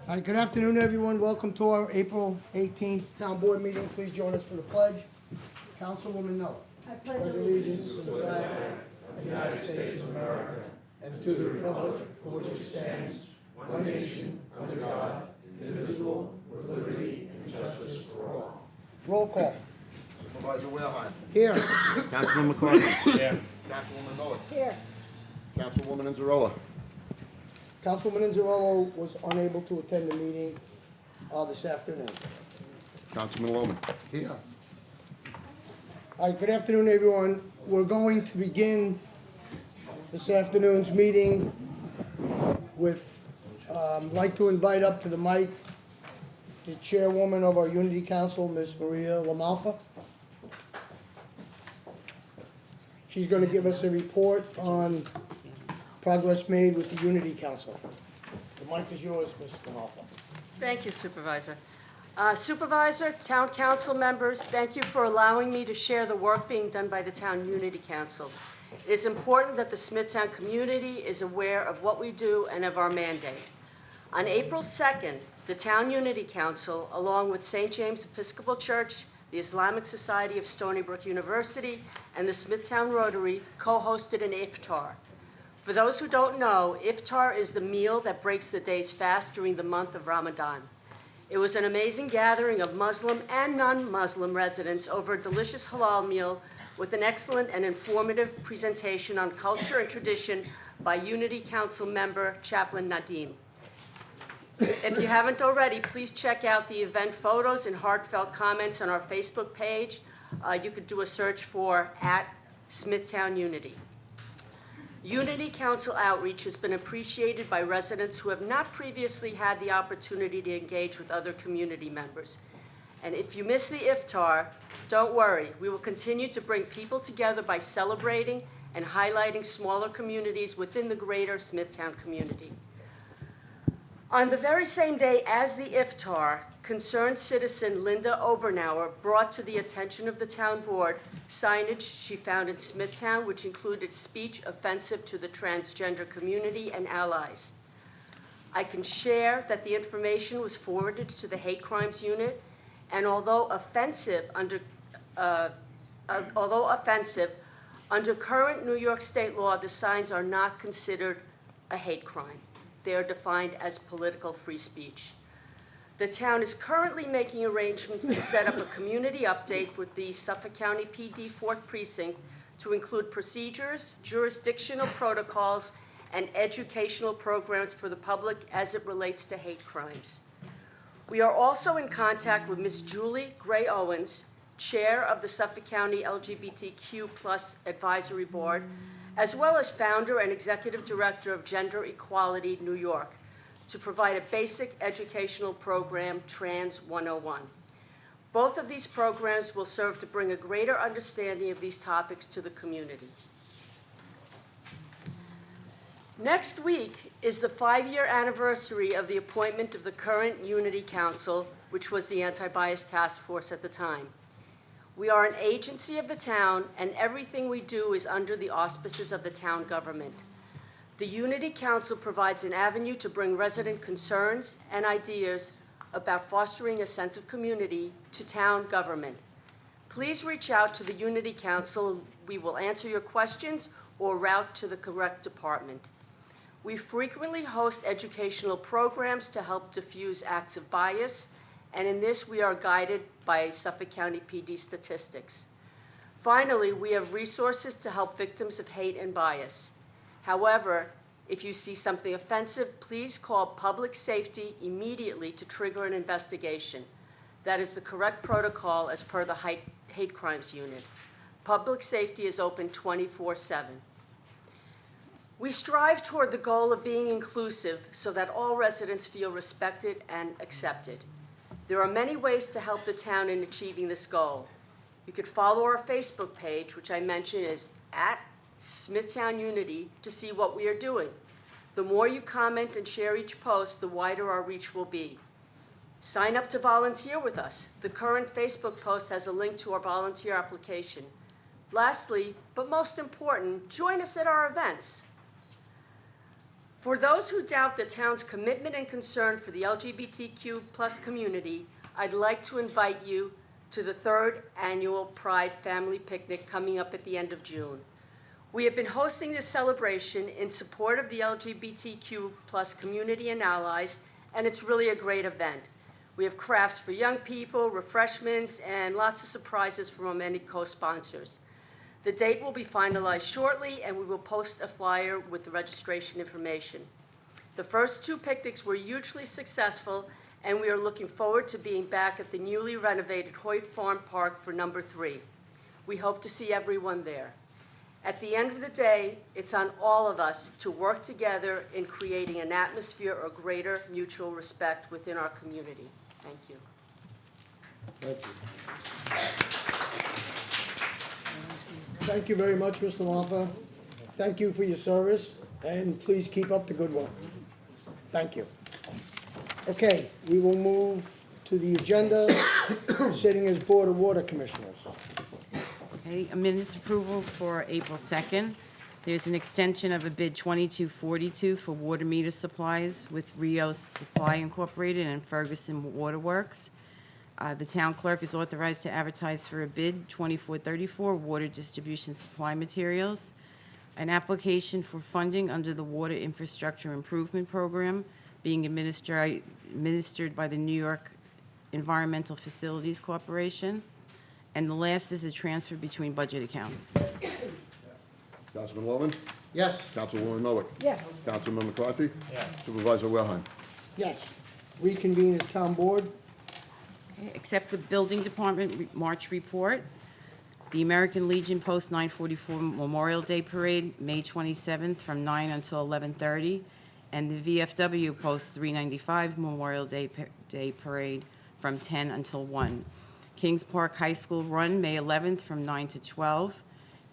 All right, good afternoon, everyone. Welcome to our April 18th Town Board meeting. Please join us for the pledge. Councilwoman Noah. I pledge allegiance to the flag of the United States of America and to the republic for which it stands, one nation, under God, indivisible, with liberty and justice for all. Roll call. Supervisor Wareheim. Here. Councilman McCarthy. Here. Councilwoman Miller. Here. Councilwoman Anzarella. Councilwoman Inzarello was unable to attend the meeting this afternoon. Councilman Loman. Here. All right, good afternoon, everyone. We're going to begin this afternoon's meeting with, I'd like to invite up to the mic the chairwoman of our Unity Council, Ms. Maria LaMalfa. She's going to give us a report on progress made with the Unity Council. The mic is yours, Ms. LaMalfa. Thank you, Supervisor. Supervisor, Town Council members, thank you for allowing me to share the work being done by the Town Unity Council. It is important that the Smithtown community is aware of what we do and of our mandate. On April 2nd, the Town Unity Council, along with St. James Episcopal Church, the Islamic Society of Stony Brook University, and the Smithtown Rotary, co-hosted an iftar. For those who don't know, iftar is the meal that breaks the day's fast during the month of Ramadan. It was an amazing gathering of Muslim and non-Muslim residents over a delicious halal meal with an excellent and informative presentation on culture and tradition by Unity Council member Chaplain Nadim. If you haven't already, please check out the event photos and heartfelt comments on our Facebook page. You could do a search for @Smithtown Unity. Unity Council outreach has been appreciated by residents who have not previously had the opportunity to engage with other community members. And if you miss the iftar, don't worry. We will continue to bring people together by celebrating and highlighting smaller communities within the greater Smithtown community. On the very same day as the iftar, concerned citizen Linda Obernauer brought to the attention of the town board signage she found in Smithtown, which included speech offensive to the transgender community and allies. I can share that the information was forwarded to the Hate Crimes Unit, and although offensive, under current New York state law, the signs are not considered a hate crime. They are defined as political free speech. The town is currently making arrangements to set up a community update with the Suffolk County PD 4th Precinct to include procedures, jurisdictional protocols, and educational programs for the public as it relates to hate crimes. We are also in contact with Ms. Julie Gray Owens, Chair of the Suffolk County LGBTQ+ Advisory Board, as well as founder and executive director of Gender Equality New York, to provide a basic educational program, Trans 101. Both of these programs will serve to bring a greater understanding of these topics to the community. Next week is the 5-year anniversary of the appointment of the current Unity Council, which was the Anti-Bias Task Force at the time. We are an agency of the town, and everything we do is under the auspices of the town government. The Unity Council provides an avenue to bring resident concerns and ideas about fostering a sense of community to town government. Please reach out to the Unity Council. We will answer your questions or route to the correct department. We frequently host educational programs to help diffuse acts of bias, and in this we are guided by Suffolk County PD statistics. Finally, we have resources to help victims of hate and bias. However, if you see something offensive, please call public safety immediately to trigger an investigation. That is the correct protocol as per the Hate Crimes Unit. Public safety is open 24/7. We strive toward the goal of being inclusive so that all residents feel respected and accepted. There are many ways to help the town in achieving this goal. You could follow our Facebook page, which I mentioned is @Smithtown Unity, to see what we are doing. The more you comment and share each post, the wider our reach will be. Sign up to volunteer with us. The current Facebook post has a link to our volunteer application. Lastly, but most important, join us at our events. For those who doubt the town's commitment and concern for the LGBTQ+ community, I'd like to invite you to the 3rd Annual Pride Family Picnic coming up at the end of June. We have been hosting this celebration in support of the LGBTQ+ community and allies, and it's really a great event. We have crafts for young people, refreshments, and lots of surprises from our many co-sponsors. The date will be finalized shortly, and we will post a flyer with the registration information. The first 2 picnics were hugely successful, and we are looking forward to being back at the newly renovated Hoyt Farm Park for number 3. We hope to see everyone there. At the end of the day, it's on all of us to work together in creating an atmosphere of greater mutual respect within our community. Thank you. Thank you. Thank you very much, Mr. Malfa. Thank you for your service, and please keep up the good work. Thank you. Okay, we will move to the agenda, sitting as Board of Water Commissioners. Okay, a minutes approval for April 2nd. There's an extension of a bid 2242 for water meter supplies with Rio Supply Incorporated and Ferguson Waterworks. The town clerk is authorized to advertise for a bid 2434 water distribution supply materials. An application for funding under the Water Infrastructure Improvement Program being administered by the New York Environmental Facilities Corporation. And the last is a transfer between budget accounts. Councilman Lohman? Yes. Councilwoman Miller? Yes. Councilman McCarthy? Supervisor Wilhelm? Yes. Reconvene as Town Board. Okay, accept the Building Department March report. The American Legion Post 944 Memorial Day Parade, May 27th from 9 until 11:30. And the VFW Post 395 Memorial Day Parade from 10 until 1. Kings Park High School Run, May 11th from 9 to 12.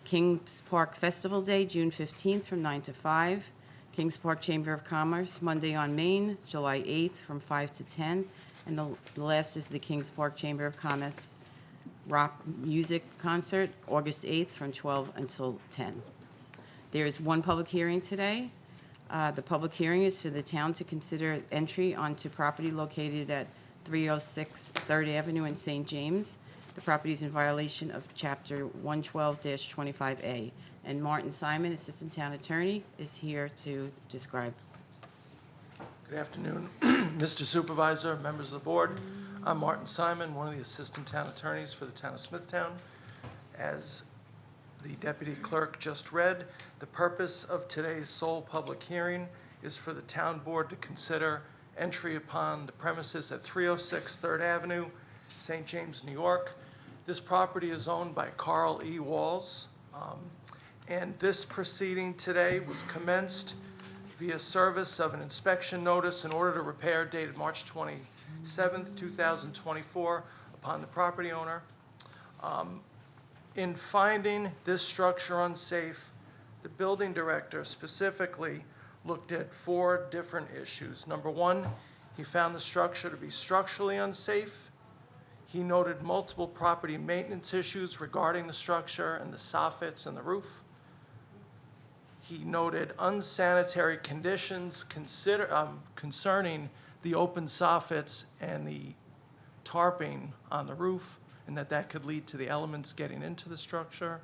Kings Park Festival Day, June 15th from 9 to 5. Kings Park Chamber of Commerce, Monday on Main, July 8th from 5 to 10. And the last is the Kings Park Chamber of Commerce Rock Music Concert, August 8th from 12 until 10. There is one public hearing today. The public hearing is for the town to consider entry onto property located at 306 3rd Avenue in St. James. The property is in violation of Chapter 112-25A. And Martin Simon, Assistant Town Attorney, is here to describe. Good afternoon, Mr. Supervisor, members of the board. I'm Martin Simon, one of the Assistant Town Attorneys for the town of Smithtown. As the Deputy Clerk just read, the purpose of today's sole public hearing is for the town board to consider entry upon the premises at 306 3rd Avenue, St. James, New York. This property is owned by Carl E. Walls, and this proceeding today was commenced via service of an inspection notice in order to repair dated March 27th, 2024, upon the property owner. In finding this structure unsafe, the building director specifically looked at 4 different issues. Number 1, he found the structure to be structurally unsafe. He noted multiple property maintenance issues regarding the structure and the soffits and the roof. He noted unsanitary conditions concerning the open soffits and the tarping on the roof, and that could lead to the elements getting into the structure.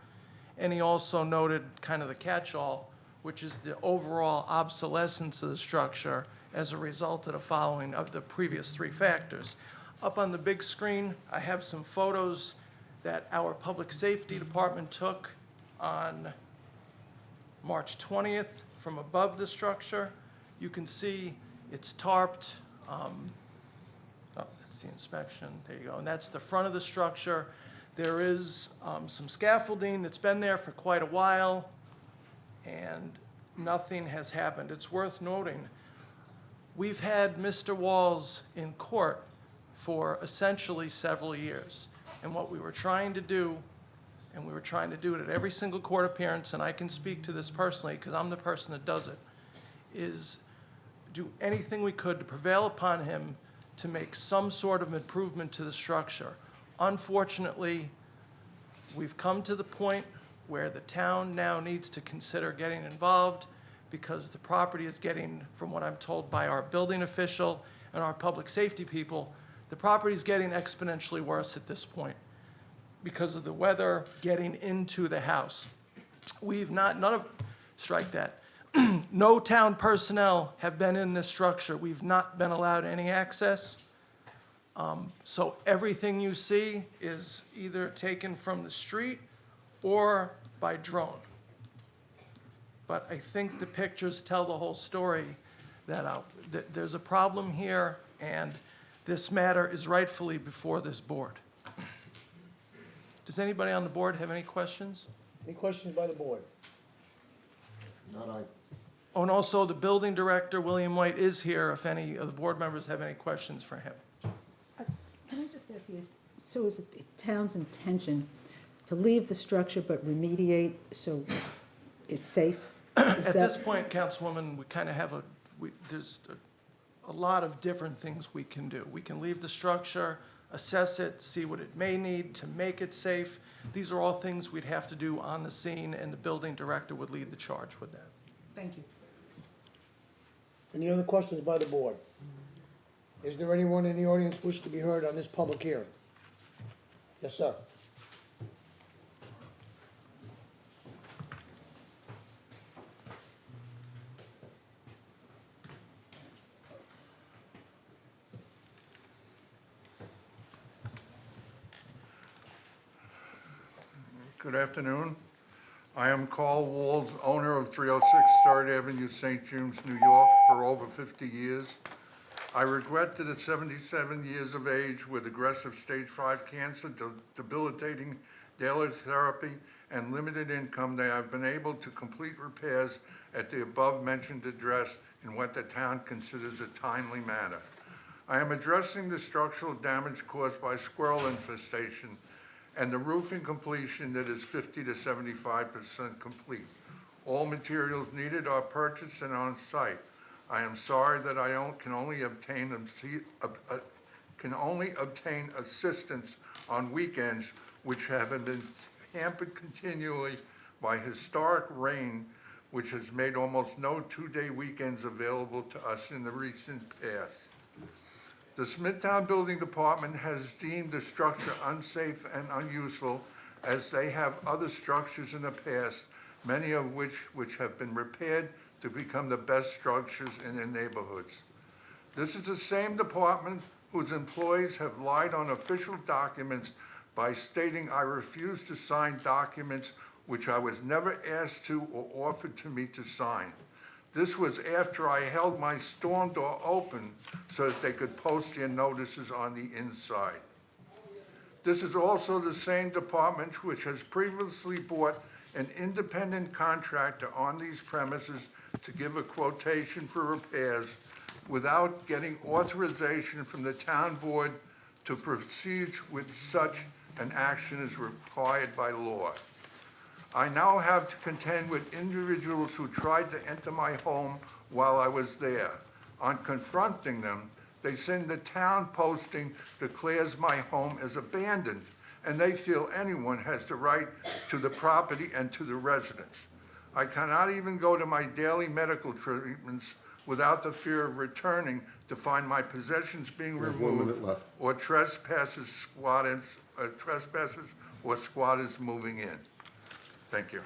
And he also noted kind of the catch-all, which is the overall obsolescence of the structure as a result of the following of the previous 3 factors. Up on the big screen, I have some photos that our Public Safety Department took on March 20th from above the structure. You can see it's tarped. That's the inspection. There you go. And that's the front of the structure. There is some scaffolding that's been there for quite a while, and nothing has happened. It's worth noting, we've had Mr. Walls in court for essentially several years. And what we were trying to do, and we were trying to do it at every single court appearance, and I can speak to this personally because I'm the person that does it, is do anything we could to prevail upon him to make some sort of improvement to the structure. Unfortunately, we've come to the point where the town now needs to consider getting involved because the property is getting, from what I'm told by our building official and our public safety people, the property is getting exponentially worse at this point because of the weather getting into the house. Strike that. No town personnel have been in this structure. We've not been allowed any access. So everything you see is either taken from the street or by drone. But I think the pictures tell the whole story that there's a problem here, and this matter is rightfully before this board. Does anybody on the board have any questions? Any questions by the board? Not I. Oh, and also, the building director, William White, is here if any of the board members have any questions for him. Can I just ask you, so is it the town's intention to leave the structure but remediate so it's safe? Is At that- this point, Councilwoman, we kind of have there's a lot of different things we can do. We can leave the structure, assess it, see what it may need to make it safe. These are all things we'd have to do on the scene, and the building director would lead the charge with that. Thank you. Any other questions by the board? Is there anyone in the audience wish to be heard on this public hearing? Yes, sir. Good afternoon. I am Carl Walls, owner of 306 3rd Avenue, St. James, New York, for over 50 years. I regret that at 77 years of age, with aggressive stage 5 cancer, debilitating daily therapy, and limited income, that I've been able to complete repairs at the above-mentioned address in what the town considers a timely manner. I am addressing the structural damage caused by squirrel infestation and the roofing completion that is 50 to 75% complete. All materials needed are purchased and on site. I am sorry that I can only obtain assistance on weekends, which have been hampered continually by historic rain, which has made almost no two-day weekends available to us in the recent past. The Smithtown Building Department has deemed the structure unsafe and unuseful, as they have other structures in the past, many of which have been repaired to become the best structures in their neighborhoods. This is the same department whose employees have lied on official documents by stating I refuse to sign documents which I was never asked to or offered to me to sign. This was after I held my storm door open so that they could post their notices on the inside. This is also the same department which has previously bought an independent contractor on these premises to give a quotation for repairs without getting authorization from the town board to proceed with such an action as required by law. I now have to contend with individuals who tried to enter my home while I was there. On confronting them, they send the town posting declares my home as abandoned, and they feel anyone has the right to the property and to the residents. I cannot even go to my daily medical treatments without the fear of returning to find my possessions being There's 1 minute removed left. or trespassers or squatters moving in. Thank you.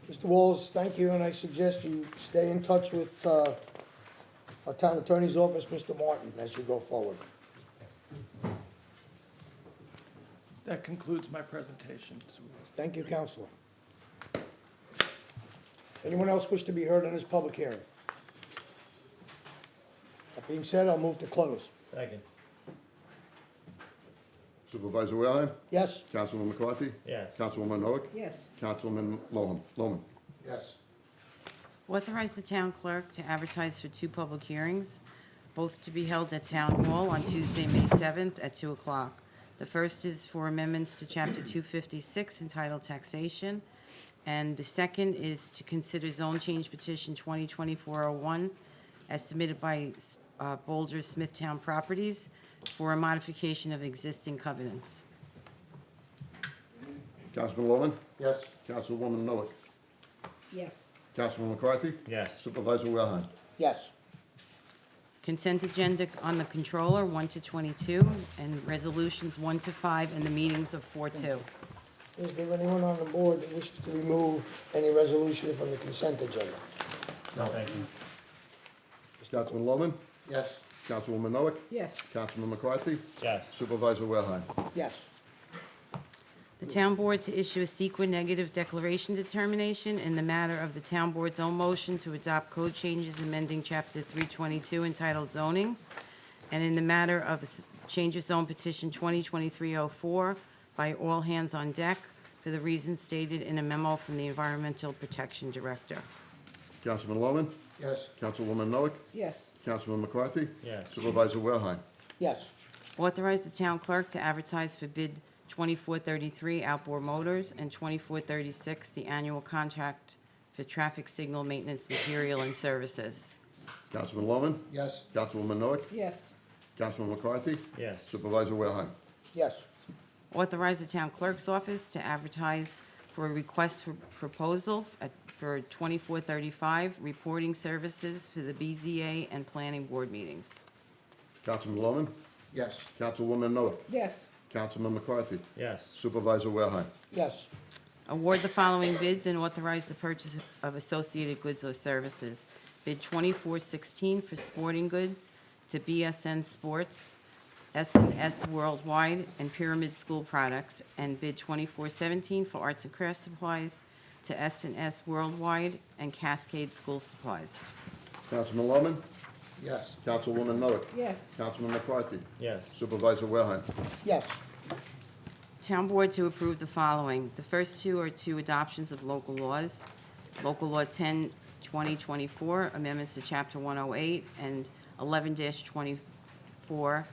Mr. Walls, thank you, and I suggest you stay in touch with our town attorney's office, Mr. Martin, as you go forward. That concludes my presentation. Thank you, Counselor. Anyone else wish to be heard on this public hearing? That being said, I'll move to close. Second. Supervisor Wareheim? Yes? Councilwoman McCarthy? Yes. Councilwoman Noack? Yes. Councilman Lohman? Yes. Authorize the town clerk to advertise for 2 public hearings, both to be held at Town Hall on Tuesday, May 7th at 2 o'clock. The first is for amendments to Chapter 256 entitled Taxation, and the second is to consider zone change petition 2024-01 as submitted by Boulder Smithtown Properties for a modification of existing covenants. Councilman Lohman? Yes. Councilwoman Noack? Yes. Councilman McCarthy? Yes. Supervisor Wilhelm? Yes. Consent agenda on the controller, 1 to 22, and resolutions 1 to 5, and the meetings of 4 to. Is there anyone on the board that wishes to remove any resolution from the consent agenda? No, thank you. Councilman Lohman? Yes. Councilwoman Noack? Yes. Councilman McCarthy? Yes. Supervisor Wilhelm? Yes. The town board to issue a CEQA negative declaration determination in the matter of the town board's own motion to adopt code changes amending Chapter 322 entitled zoning, and in the matter of change of zone petition 2023-04 by all hands on deck for the reasons stated in a memo from the Environmental Protection Director. Councilman Lohman? Yes. Councilwoman Noack? Yes. Councilman McCarthy? Yes. Supervisor Wilhelm? Yes. Authorize the town clerk to advertise for bid 2433 outboard motors and 2436 the annual contract for traffic signal maintenance material and services. Councilman Lohman? Yes. Councilwoman Noack? Yes. Councilman McCarthy? Yes. Supervisor Wilhelm? Yes. Authorize the town clerk's office to advertise for a request for proposal for 2435 reporting services for the BZA and planning board meetings. Councilman Lohman? Yes. Councilwoman Noack? Yes. Councilman McCarthy? Yes. Supervisor Wilhelm? Yes. Award the following bids and authorize the purchase of associated goods or services. Bid 2416 for sporting goods to BSN Sports, S&S Worldwide, and Pyramid School Products, and bid 2417 for arts and crafts supplies to S&S Worldwide and Cascade School Supplies. Councilman Lohman? Yes. Councilwoman Noack? Yes. Councilman McCarthy? Yes. Supervisor Wilhelm? Yes. Town Board to approve the following. The first two are two adoptions of local laws. Local Law 10, 2024, amendments to Chapter 108, and 11-24,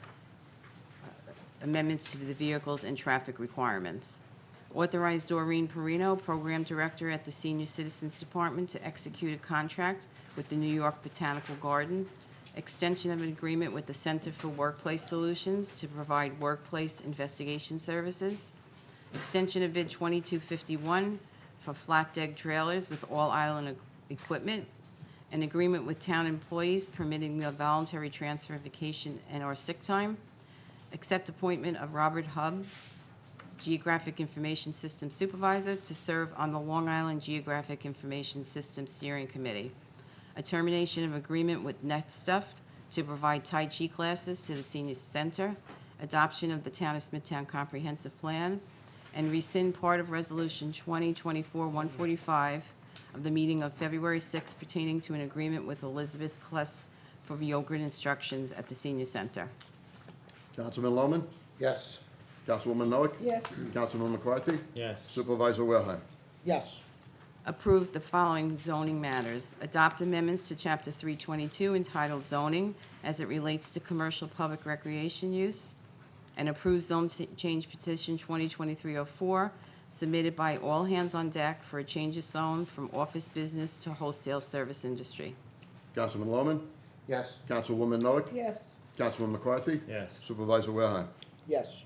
amendments to the vehicles and traffic requirements. Authorize Doreen Perino, Program Director at the Senior Citizens Department, to execute a contract with the New York Botanical Garden, extension of an agreement with the Center for Workplace Solutions to provide workplace investigation services, extension of bid 2251 for flat deck trailers with all island equipment, an agreement with town employees permitting the voluntary transfer of vacation and/or sick time, accept appointment of Robert Hubbs, Geographic Information System Supervisor, to serve on the Long Island Geographic Information System Steering Committee, a termination of agreement with NetStuff to provide Tai Chi classes to the senior center, adoption of the Town of Smithtown Comprehensive Plan, and rescind part of Resolution 2024-145 of the meeting of February 6 pertaining to an agreement with Elizabeth Kless for yogurt instructions at the senior center. Councilman Lohman? Yes. Councilwoman Noack? Yes. Councilman McCarthy? Yes. Supervisor Wilhelm? Yes. Approve the following zoning matters. Adopt amendments to Chapter 322 entitled Zoning as it relates to commercial public recreation use, and approve zone change petition 2023-04 submitted by All Hands on Deck for a change of zone from office business to wholesale service industry. Councilman Lohman? Yes. Councilwoman Noack? Yes. Councilman McCarthy? Yes. Supervisor Wilhelm? Yes.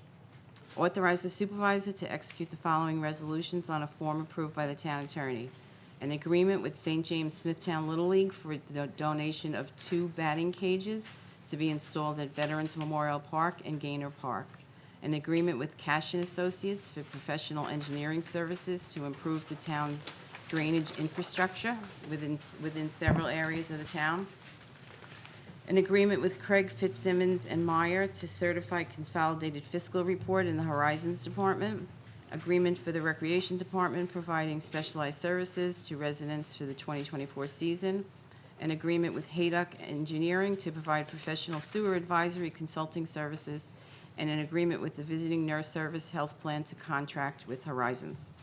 Authorize the supervisor to execute the following resolutions on a form approved by the town attorney. An agreement with St. James Smithtown Little League for the donation of 2 batting cages to be installed at Veterans Memorial Park and Gaynor Park. An agreement with Cash and Associates for professional engineering services to improve the town's drainage infrastructure within several areas of the town. An agreement with Craig Fitzsimmons and Meyer to certify consolidated fiscal report in the Horizons Department. Agreement for the Recreation Department providing specialized services to residents for the 2024 season. An agreement with Hayduck Engineering to provide professional sewer advisory consulting services. And an agreement with the Visiting Nurse Service Health Plan to contract with Horizons.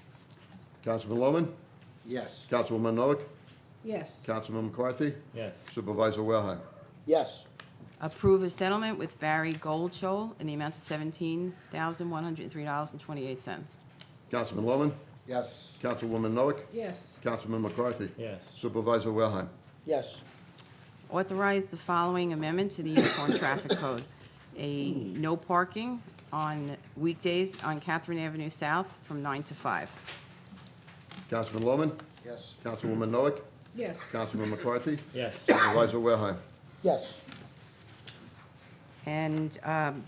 Councilman Lohman? Yes. Councilwoman Noack? Yes. Councilman McCarthy? Yes. Supervisor Wilhelm? Yes. Approve a settlement with Barry Goldshoal in the amount of $17,103.28. Councilman Lohman? Yes. Councilwoman Noack? Yes. Councilman McCarthy? Yes. Supervisor Wilhelm? Yes. Authorize the following amendment to the Uniform Traffic Code. A no parking on weekdays on Catherine Avenue South from 9 to 5. Councilman Lohman? Yes. Councilwoman Noack? Yes. Councilman McCarthy? Yes. Supervisor Wilhelm? Yes. And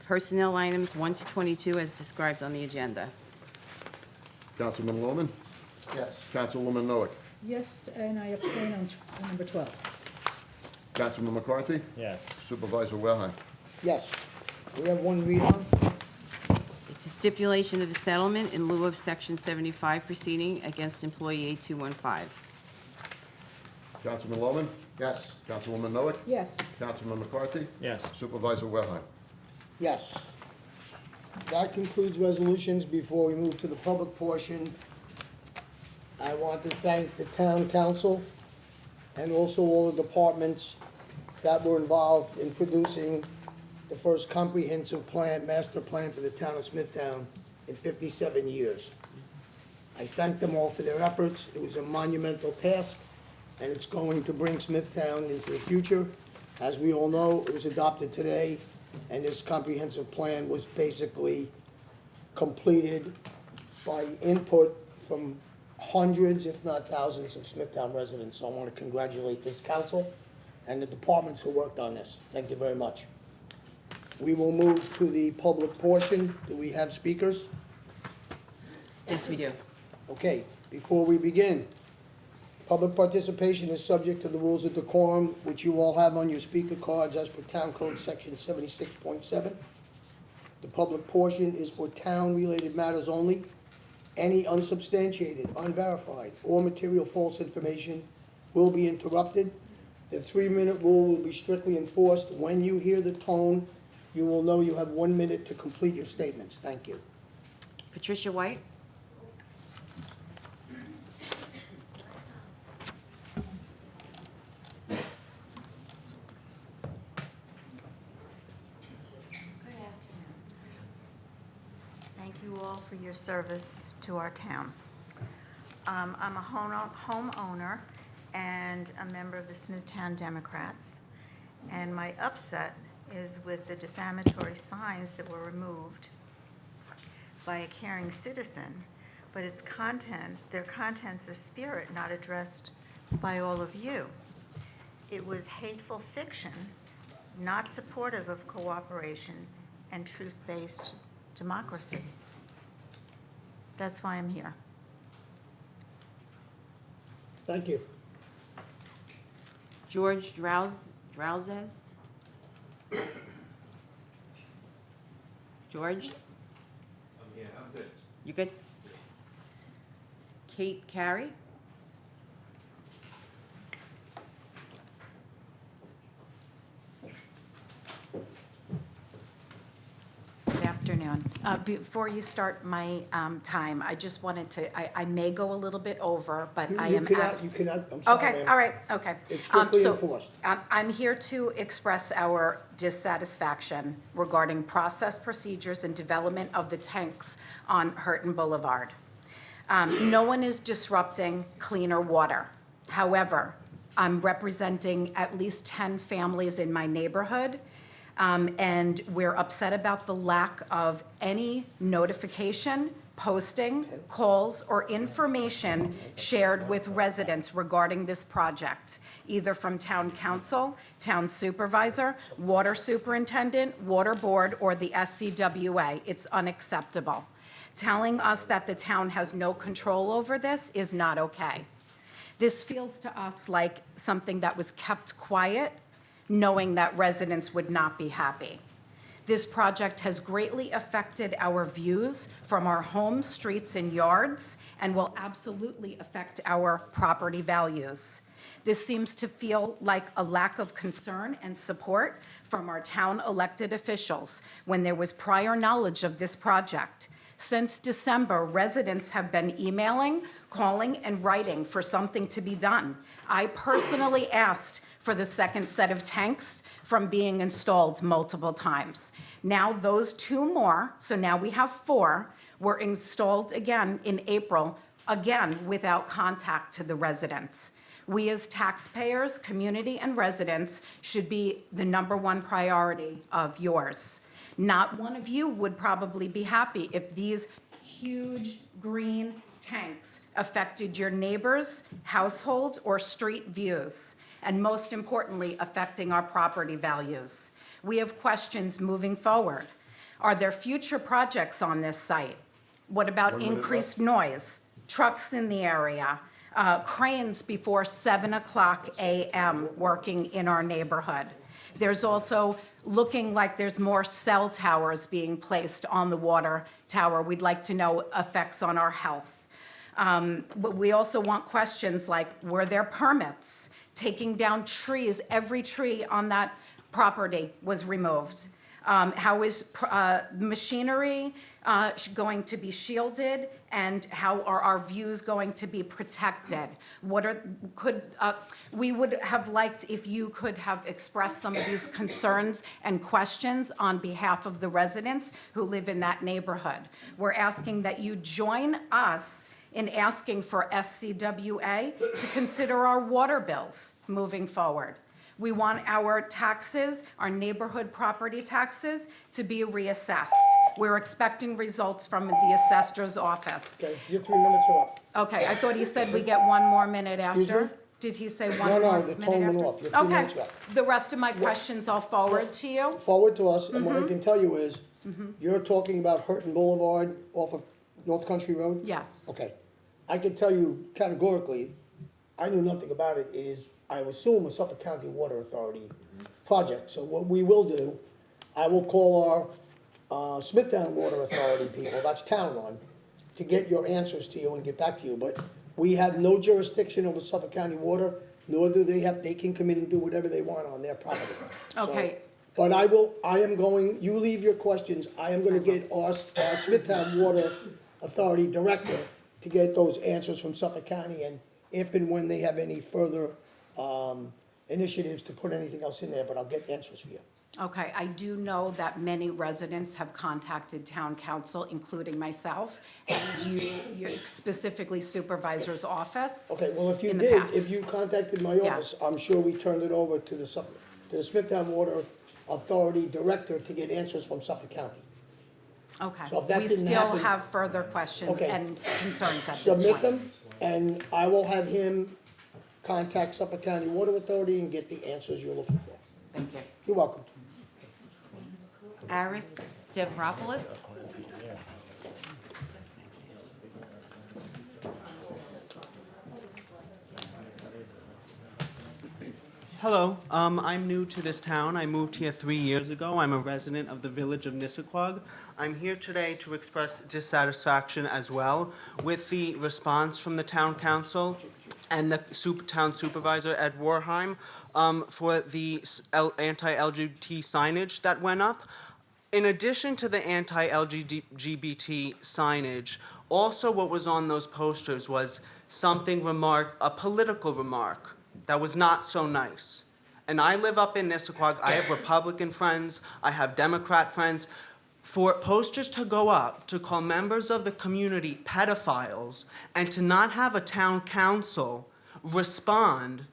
personnel items 1 to 22 as described on the agenda. Councilman Lohman? Yes. Councilwoman Noack? Yes, and I abstain on number 12. Councilman McCarthy? Yes. Supervisor Wilhelm? Yes. We have one read on. It's a stipulation of a settlement in lieu of Section 75 proceeding against employee 8215. Councilman Lohman? Yes. Councilwoman Noack? Yes. Councilman McCarthy? Yes. Supervisor Wilhelm? Yes. That concludes resolutions. Before we move to the public portion, I want to thank the town council and also all the departments that were involved in producing the first comprehensive plan, master plan for the town of Smithtown in 57 years. I thank them all for their efforts. It was a monumental task, and it's going to bring Smithtown into the future. As we all know, it was adopted today, and this comprehensive plan was basically completed by input from hundreds, if not thousands, of Smithtown residents. So I want to congratulate this council and the departments who worked on this. Thank you very much. We will move to the public portion. Do we have speakers? Yes, we do. Okay, before we begin, public participation is subject to the rules of decorum, which you all have on your speaker cards as per Town Code Section 76.7. The public portion is for town-related matters only. Any unsubstantiated, unverified, or material false information will be interrupted. The 3-minute rule will be strictly enforced. When you hear the tone, you will know you have 1 minute to complete your statements. Thank you. Patricia White? Good afternoon. Thank you all for your service to our town. I'm a homeowner and a member of the Smithtown Democrats, and my upset is with the defamatory signs that were removed by a caring citizen, but its contents, their contents are spirit not addressed by all of you. It was hateful fiction, not supportive of cooperation and truth-based democracy. That's why I'm here. Thank you. George Drouzes? George? Yeah, I'm good. You good? Kate Carey? Good afternoon. Before you start my time, I just wanted to, I may go a little bit over, but I am. You cannot, I'm sorry, Okay, ma'am. all right, okay. It's strictly So, enforced. I'm here to express our dissatisfaction regarding process, procedures, and development of the tanks on Hurton Boulevard. No one is disrupting cleaner water. However, I'm representing at least 10 families in my neighborhood, and we're upset about the lack of any notification, posting, calls, or information shared with residents regarding this project, either from town council, town supervisor, water superintendent, water board, or the SCWA. It's unacceptable. Telling us that the town has no control over this is not okay. This feels to us like something that was kept quiet, knowing that residents would not be happy. This project has greatly affected our views from our homes, streets, and yards, and will absolutely affect our property values. This seems to feel like a lack of concern and support from our town elected officials when there was prior knowledge of this project. Since December, residents have been emailing, calling, and writing for something to be done. I personally asked for the second set of tanks from being installed multiple times. Now those 2 more, so now we have 4, were installed again in April, again without contact to the residents. We as taxpayers, community, and residents should be the #1 priority of yours. Not one of you would probably be happy if these huge green tanks affected your neighbors, households, or street views, and most importantly, affecting our property values. We have questions moving forward. Are there future projects on this site? What about 1 minute increased noise, trucks in the area, cranes before 7 o'clock a.m. working in our neighborhood? There's also looking like there's more cell towers being placed on the water tower. We'd like to know effects on our health. But we also want questions like, were there permits? Taking down trees, every tree on that property was removed. How is machinery going to be shielded, and how are our views going to be protected? We would have liked if you could have expressed some of these concerns and questions on behalf of the residents who live in that neighborhood. We're asking that you join us in asking for SCWA to consider our water bills moving forward. We want our taxes, our neighborhood property taxes, to be reassessed. We're expecting results from the assessor's office. Okay, your 3 minutes are up. Okay, I thought he said we get one more minute Excuse after. me? Did he say No, one no, more the minute tone went after? off. Your 3 minutes are Okay, up. the rest of my questions I'll forward to you. Forward to us, and what Mm-hmm. I can tell you is, you're talking about Hurton Boulevard off of North Country Road? Yes. Okay. I can tell you categorically, I knew nothing about it. It is, I assume, a Suffolk County Water Authority project. So what we will do, I will call our Smithtown Water Authority people, that's town run, to get your answers to you and get back to you. But we have no jurisdiction over Suffolk County Water, nor do they can come in and do whatever they want on their property. So- Okay. But you leave your questions, I am gonna get our Smithtown Water Authority Director to get those answers from Suffolk County, and if and when they have any further, initiatives to put anything else in there, but I'll get answers for you. Okay, I do know that many residents have contacted town council, including myself, and you specifically supervisor's office. Okay, well, if you In the did, past. if you contacted my Yeah. office, I'm sure we turned it over to the Smithtown Water Authority Director to get answers from Suffolk County. Okay. So if that We didn't still happen- have further questions Okay. and concerns at this point. Submit them, and I will have him contact Suffolk County Water Authority and get the answers you're looking for. Thank you. You're welcome. Aris Stavropoulos. Hello, I'm new to this town. I moved here 3 years ago. I'm a resident of the village of Nissaquag. I'm here today to express dissatisfaction as well with the response from the town council and the town supervisor, Ed Warheim, for the anti-LGBT signage that went up. In addition to the anti-LGBT signage, also what was on those posters was a political remark that was not so nice. And I live up in Nissaquag. I have Republican friends. I have Democrat friends. For posters to go up to call members of the community pedophiles and to not have a town council respond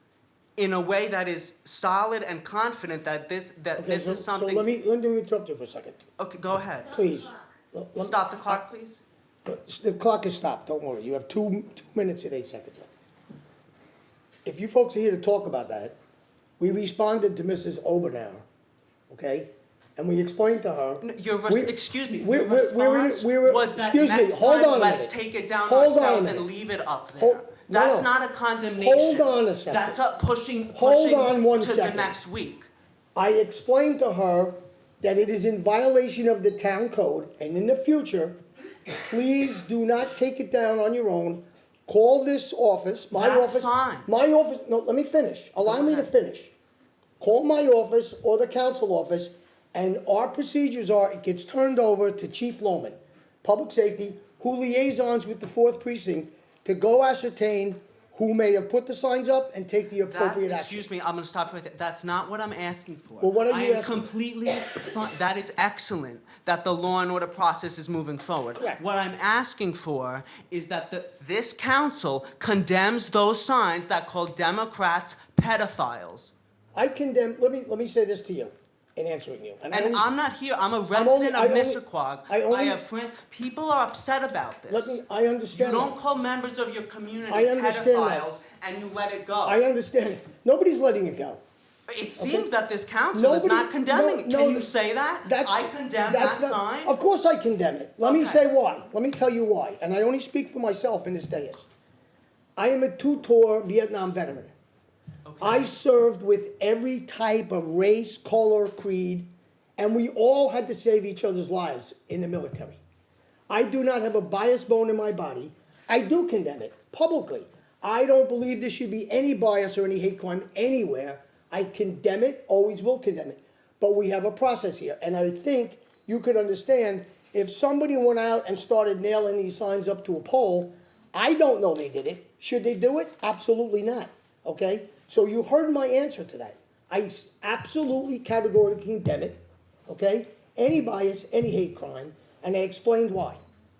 in a way that is solid and confident that this is something. So let me interrupt you for a second, Okay, go ahead. please. Stop the clock, please. The clock is stopped, don't worry. You have 2 minutes and 8 seconds left. If you folks are here to talk about that, we responded to Mrs. Obernower, okay? And we explained to her. Excuse me, we're- your we're- response we're- was that excuse me, next hold time, on a let's minute. take it down Hold on a ourselves minute. and leave it up there. Hold- no, That's no. not a condemnation. Hold on a second. That's a pushing Hold on one to the second. next week. I explained to her that it is in violation of the town code, and in the future, please do not take it down on your own. Call this office, my That's office. fine. My office, no, let me finish. Allow me to ahead. finish. Call my office or the council office, and our procedures are, it gets turned over to Chief Loman, Public Safety, who liaisons with the 4th Precinct to go ascertain who may have put the signs up and take the appropriate action. Excuse me, I'm gonna stop right there. That's not what I'm asking for. Well, what are you I am asking? completely fine. That is excellent, that the law and order process is moving forward. Correct. What I'm asking for is that this council condemns those signs that call Democrats pedophiles. I condemn, let me say this to you. in answering you. I And only- I'm not here, I'm a only- resident I of only- Nissaquag. I only- I have friends, people are upset about this. I You understand that. don't call members of your community I understand that. pedophiles and you let it go. I understand it. Nobody's letting it go. It seems that this council is Nobody- not condemning it. no, Can no, you say that? That's- I condemn that's that not- sign? Of course I condemn it. Let me Okay. say why. Let me tell you why. And I only speak for myself in this dais. I am a two-tour Vietnam veteran. I served with every type of race, color, creed, and we all had to save each other's lives in the military. I do not have a bias bone in my body. I do condemn it publicly. I don't believe there should be any bias or any hate crime anywhere. I condemn it, always will condemn it. But we have a process here, and I think you could understand if somebody went out and started nailing these signs up to a pole, I don't know they did it. Should they do it? Absolutely not, okay? So you heard my answer to that. I absolutely categorically condemn it, okay? Any bias, any hate crime, and I explained why,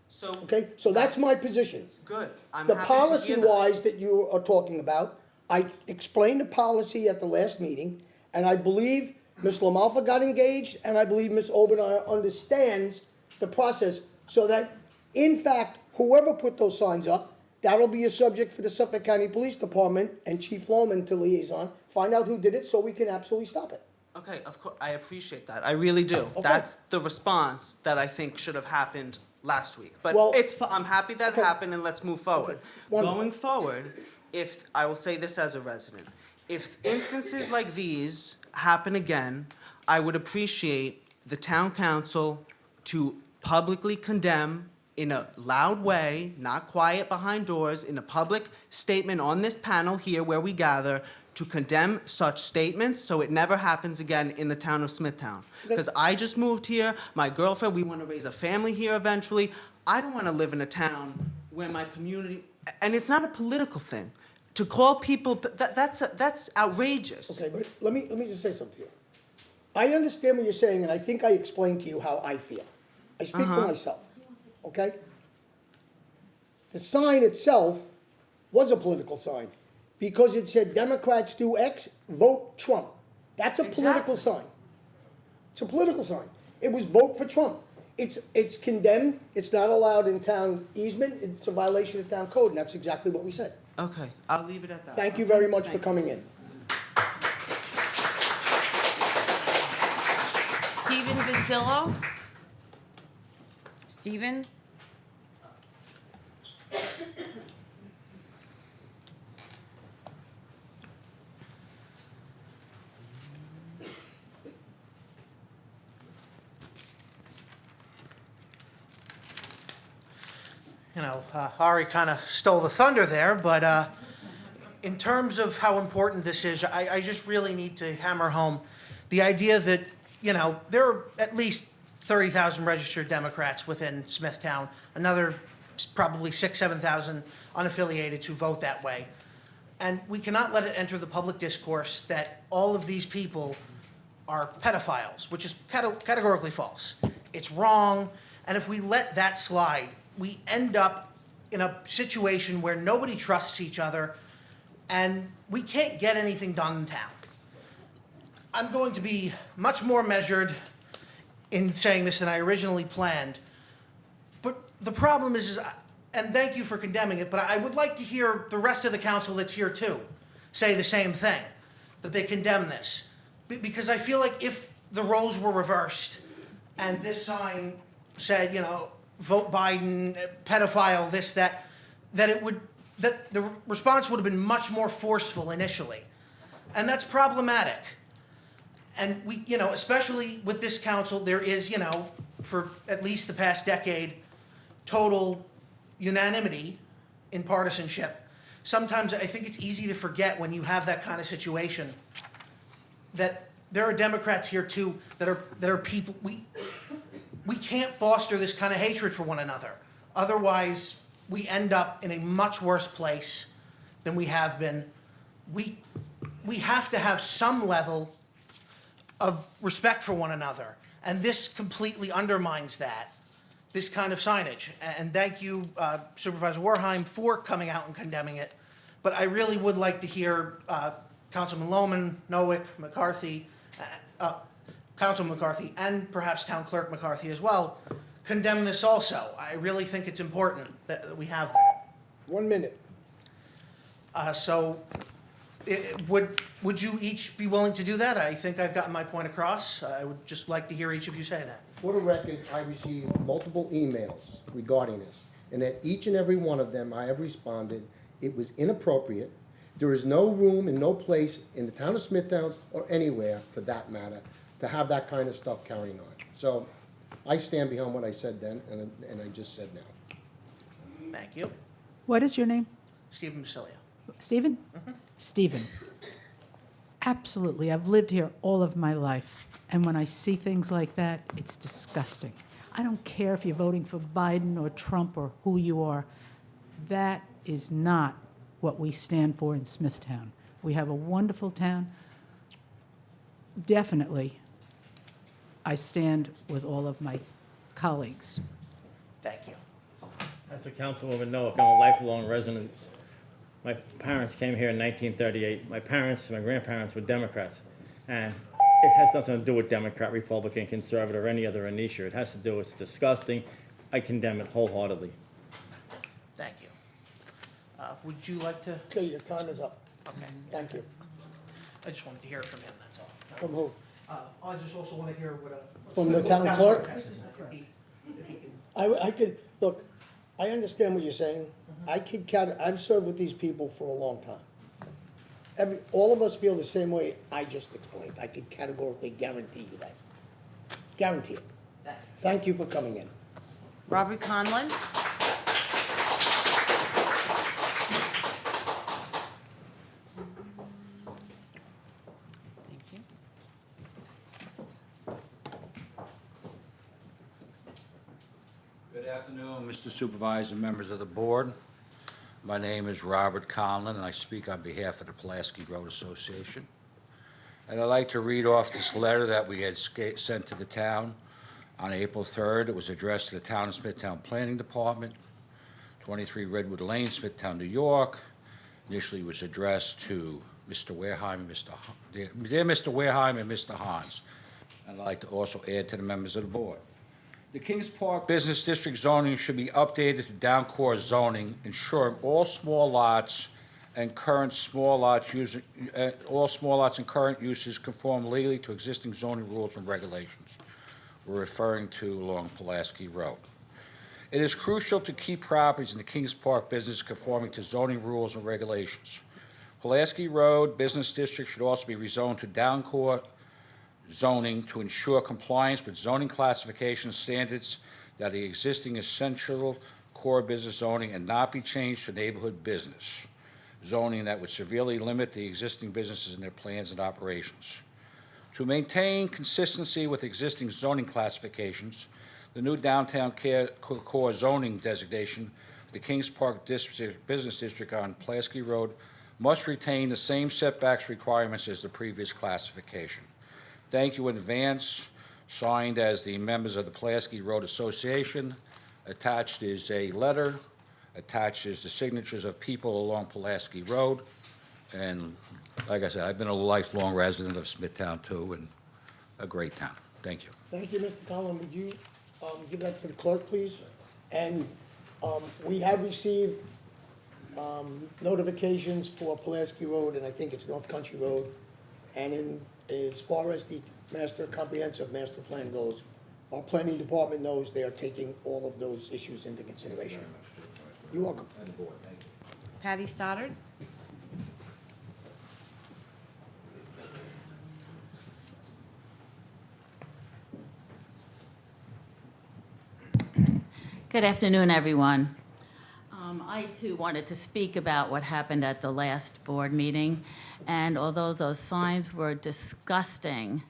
So, okay? So that's my position. good. I'm The happy to hear that. policy-wise that you are talking about, I explained the policy at the last meeting, and I believe Ms. LaMalfa got engaged, and I believe Ms. Obermeyer understands the process, so that, in fact, whoever put those signs up, that'll be a subject for the Suffolk County Police Department and Chief Loman to liaison, find out who did it, so we can absolutely stop it. Okay, of course, I appreciate that. I really do. Okay. That's the response that I think should have happened last week. But Well- I'm happy that Okay. happened and let's move forward. Wonderful. Going forward, I will say this as a resident, if instances like these happen again, I would appreciate the town council to publicly condemn in a loud way, not quiet behind doors, in a public statement on this panel here where we gather, to condemn such statements so it never happens again in the town of Smithtown. Because I just moved here, my girlfriend, we want to raise a family here eventually. I don't want to live in a town where my community, and it's not a political thing. To call people, that's outrageous. Okay, but let me just say something to you. I understand what you're saying, and I think I explained to you how I feel. I speak for myself, okay? The sign itself was a political sign, because it said Democrats do X, vote Trump. That's a political Exactly. sign. It's a political sign. It was vote for Trump. It's condemned, it's not allowed in town easement, it's a violation of town code, and that's exactly what we said. Okay, I'll leave it at that. Thank you very much for coming in. Stephen Basillo? Stephen? You know, Ari kind of stole the thunder there, but in terms of how important this is, I just really need to hammer home the idea that, you know, there are at least 30,000 registered Democrats within Smithtown, another probably 6,000, 7,000 unaffiliated who vote that way. And we cannot let it enter the public discourse that all of these people are pedophiles, which is categorically false. It's wrong, and if we let that slide, we end up in a situation where nobody trusts each other, and we can't get anything done in town. I'm going to be much more measured in saying this than I originally planned, but the problem is, and thank you for condemning it, but I would like to hear the rest of the council that's here too say the same thing, that they condemn this. Because I feel like if the roles were reversed and this sign said, you know, vote Biden, pedophile, this, that the response would have been much more forceful initially. And that's problematic. And we, you know, especially with this council, there is, you know, for at least the past decade, total unanimity in partisanship. Sometimes I think it's easy to forget when you have that kind of situation that there are Democrats here too that are people, we can't foster this kind of hatred for one another. Otherwise, we end up in a much worse place than we have been. We have to have some level of respect for one another, and this completely undermines that, this kind of signage. And thank you, Supervisor Werheim, for coming out and condemning it. But I really would like to hear Councilman Lohman, Nowick, McCarthy, Councilman McCarthy and perhaps Town Clerk McCarthy as well condemn this also. I really think it's important that we have that. 1 minute. So, would you each be willing to do that? I think I've gotten my point across. I would just like to hear each of you say that. For the record, I received multiple emails regarding this, and at each and every one of them, I have responded, it was inappropriate. There is no room and no place in the town of Smithtown or anywhere, for that matter, to have that kind of stuff carrying on. So, I stand behind what I said then, and I just said now. Thank you. What is your name? Stephen Basilia. Stephen? Stephen. Absolutely. I've lived here all of my life, and when I see things like that, it's disgusting. I don't care if you're voting for Biden or Trump or who you are. That is not what we stand for in Smithtown. We have a wonderful town. Definitely, I stand with all of my colleagues. Thank you. As a Councilwoman Noack, I'm a lifelong resident. My parents came here in 1938. My grandparents were Democrats. And it has nothing to do with Democrat, Republican, Conservative, or any other issue. It has to do, it's disgusting. I condemn it wholeheartedly. Thank you. Would you like to? Okay, your time is up. Okay. Thank you. I just wanted to hear from him, that's all. From who? I just also want to hear what From the town clerk? has to say. If he can. I could, look, I understand what you're saying. I've served with these people for a long time. All of us feel the same way I just explained. I could categorically guarantee you that. Guarantee it. Thank you for coming in. Robert Conlon. Thank you. Good afternoon, Mr. Supervisor, members of the board. My name is Robert Conlon, and I speak on behalf of the Pulaski Road Association. And I'd like to read off this letter that we had sent to the town on April 3rd. It was addressed to the Town of Smithtown Planning Department, 23 Redwood Lane, Smithtown, New York. Initially, it was addressed to Mr. Wareheim and dear Mr. Wareheim and Mr. Hans. And I'd like to also add to the members of the board. The Kings Park Business District zoning should be updated to down core zoning, ensuring all small lots and current small lots and current uses conform legally to existing zoning rules and regulations. We're referring to along Pulaski Road. It is crucial to keep properties in the Kings Park business conforming to zoning rules and regulations. Pulaski Road Business District should also be rezoned to down core zoning to ensure compliance with zoning classification standards that the existing essential core business zoning and not be changed to neighborhood business zoning that would severely limit the existing businesses in their plans and operations. To maintain consistency with existing zoning classifications, the new downtown core zoning designation for the Kings Park Business District on Pulaski Road must retain the same setbacks requirements as the previous classification. Thank you in advance. Signed as the members of the Pulaski Road Association. Attached is a letter. Attached is the signatures of people along Pulaski Road. And like I said, I've been a lifelong resident of Smithtown too, and a great town. Thank you. Thank you, Mr. Conlon. Would you give that to the clerk, please? And we have received notifications for Pulaski Road, and I think it's North Country Road. And as far as the comprehensive master plan goes, our planning department knows they are taking all of those issues into consideration. You're welcome. Patty Stoddard. Good afternoon, everyone. I too wanted to speak about what happened at the last board meeting, and although those signs were disgusting,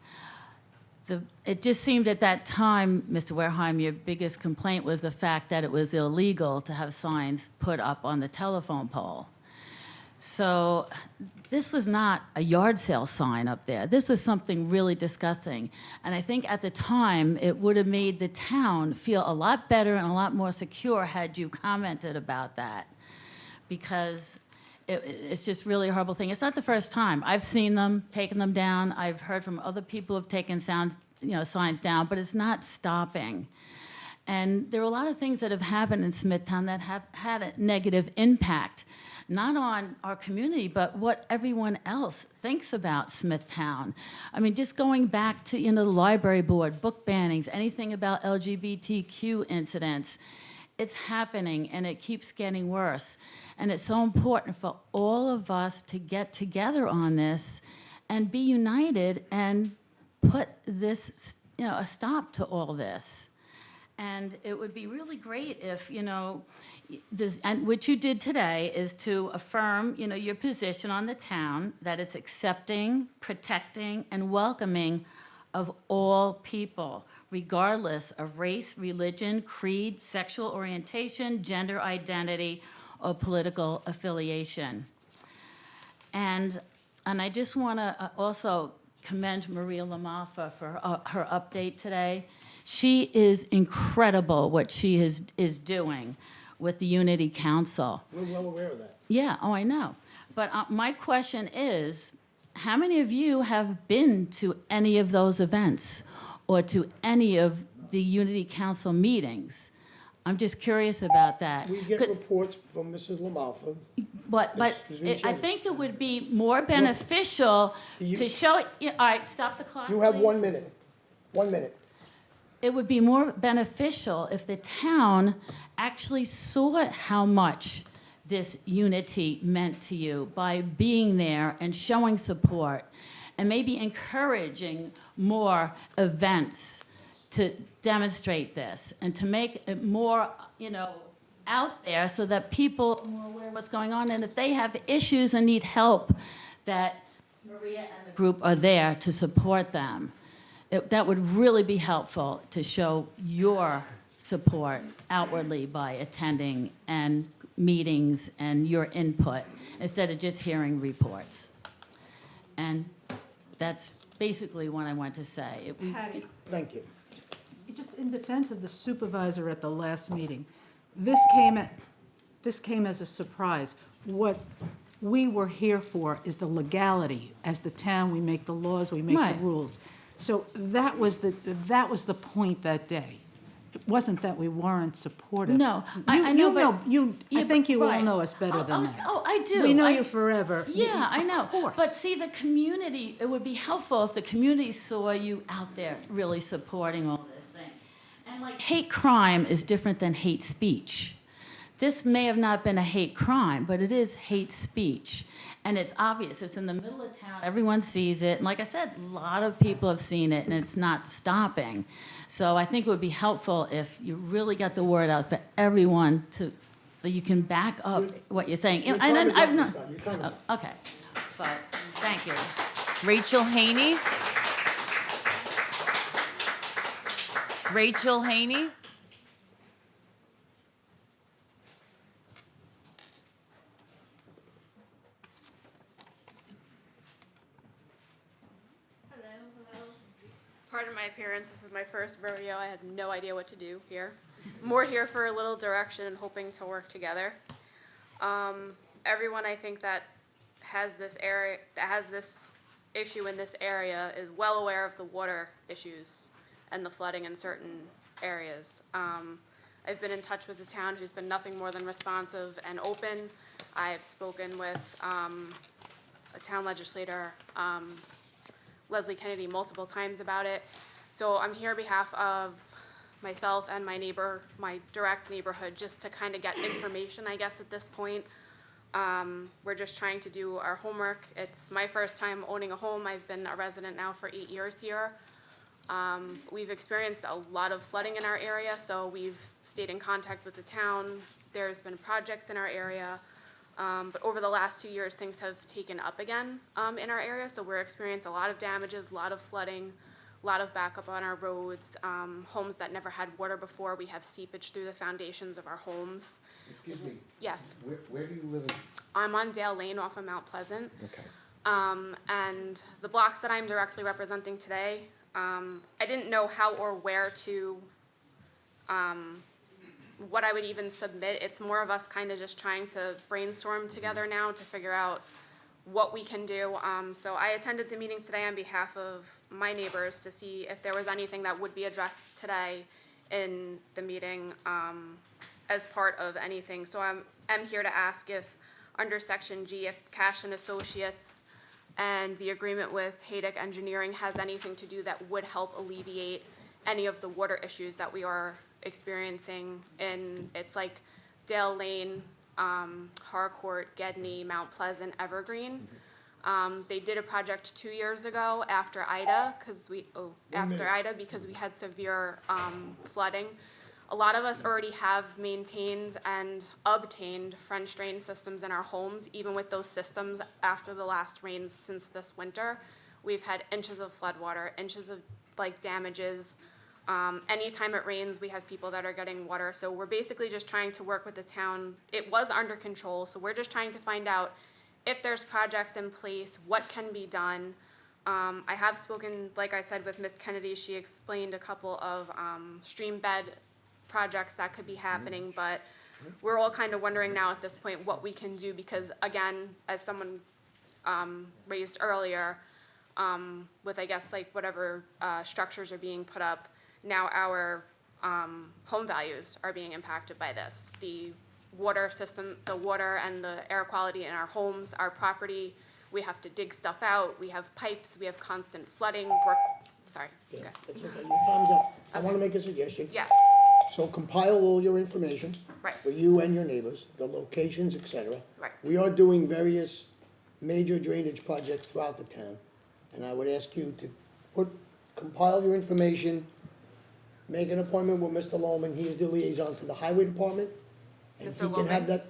it just seemed at that time, Mr. Wareheim, your biggest complaint was the fact that it was illegal to have signs put up on the telephone pole. So this was not a yard sale sign up there. This was something really disgusting. And I think at the time, it would have made the town feel a lot better and a lot more secure had you commented about that. Because it's just really a horrible thing. It's not the first time. I've seen them, taken them down. I've heard from other people who have taken signs down, but it's not stopping. And there are a lot of things that have happened in Smithtown that have had a negative impact, not on our community, but what everyone else thinks about Smithtown. I mean, just going back to, the library board, book bannings, anything about LGBTQ incidents, it's happening and it keeps getting worse. And it's so important for all of us to get together on this and be united and put this, a stop to all this. And it would be really great if, this, and what you did today is to affirm, your position on the town, that it's accepting, protecting, and welcoming of all people, regardless of race, religion, creed, sexual orientation, gender identity, or political affiliation. And I just want to also commend Maria Lamalfa for her update today. She is incredible what she is doing with the Unity Council. We're well aware of that. Yeah, oh, I know. But my question is, how many of you have been to any of those events or to any of the Unity Council meetings? I'm just curious about that. We get reports from Mrs. Lamalfa. But I think it would be more beneficial to show, all right, stop the clock, You have please. 1 minute. 1 minute. It would be more beneficial if the town actually saw how much this unity meant to you by being there and showing support and maybe encouraging more events to demonstrate this and to make it more, out there so that people are more aware of what's going on. And if they have issues and need help, that Maria and the group are there to support them. That would really be helpful to show your support outwardly by attending and meetings and your input instead of just hearing reports. And that's basically what I want to say. Patty, Thank you. just in defense of the supervisor at the last meeting, this came as a surprise. What we were here for is the legality. As the town, we make the laws, we make Right. the rules. So that was the point that day. It wasn't that we weren't supportive. No, I know, but- I think you all right. know us better than that. Oh, I do. We know you forever. Yeah, I know. Of course. But see, the community, it would be helpful if the community saw you out there really supporting all this thing. And like, hate crime is different than hate speech. This may have not been a hate crime, but it is hate speech. And it's obvious, it's in the middle of town, everyone sees it. And like I said, a lot of people have seen it and it's not stopping. So I think it would be helpful if you really got the word out for everyone so you can back up what you're saying. Your And time is I've up, not- Ms. Scott. Your time is up. Okay, but, thank you. Rachel Haney? Rachel Haney? Pardon my appearance, this is my first rodeo, I had no idea what to do here. More here for a little direction and hoping to work together. Everyone I think that has this issue in this area is well aware of the water issues and the flooding in certain areas. I've been in touch with the town, who's been nothing more than responsive and open. I've spoken with a town legislator, Leslie Kennedy, multiple times about it. So I'm here on behalf of myself and my neighbor, my direct neighborhood, just to kind of get information, I guess, at this point. We're just trying to do our homework. It's my first time owning a home. I've been a resident now for 8 years here. We've experienced a lot of flooding in our area, so we've stayed in contact with the town. There's been projects in our area. But over the last 2 years, things have taken up again in our area, so we're experiencing a lot of damages, a lot of flooding, a lot of backup on our roads, homes that never had water before. We have seepage through the foundations of our homes. Excuse me, Yes, where do you live in? I'm on Dale Lane off of Mount Pleasant. Okay. And the blocks that I'm directly representing today, I didn't know how or where to, what I would even submit. It's more of us kind of just trying to brainstorm together now to figure out what we can do. So I attended the meeting today on behalf of my neighbors to see if there was anything that would be addressed today in the meeting as part of anything. So I'm here to ask if, under Section G, if Cash and Associates and the agreement with Haydick Engineering has anything to do that would help alleviate any of the water issues that we are experiencing in, it's like Dale Lane, Harcourt, Gedney, Mount Pleasant, Evergreen. They did a project 2 years ago after Ida, because we had severe flooding. A lot of us already have maintained and obtained French drain systems in our homes. Even with those systems, after the last rains since this winter, we've had inches of floodwater, inches of damages. Anytime it rains, we have people that are getting water. So we're basically just trying to work with the town. It was under control, so we're just trying to find out if there's projects in place, what can be done. I have spoken, like I said, with Ms. Kennedy. She explained a couple of stream bed projects that could be happening, but we're all kind of wondering now at this point what we can do, because again, as someone raised earlier, with I guess whatever structures are being put up, now our home values are being impacted by this. The water system, the water and the air quality in our homes, our property, we have to dig stuff out, we have pipes, we have constant flooding. Sorry. Yeah, Okay. it's okay, your time's up. I want to make a suggestion. Yes, So compile all your information. Right. For you and your neighbors, the locations, et cetera. Right. We are doing various major drainage projects throughout the town, and I would ask you to compile your information, make an appointment with Mr. Loman, he is the liaison to the highway department, and Mr. he can have Loman? that,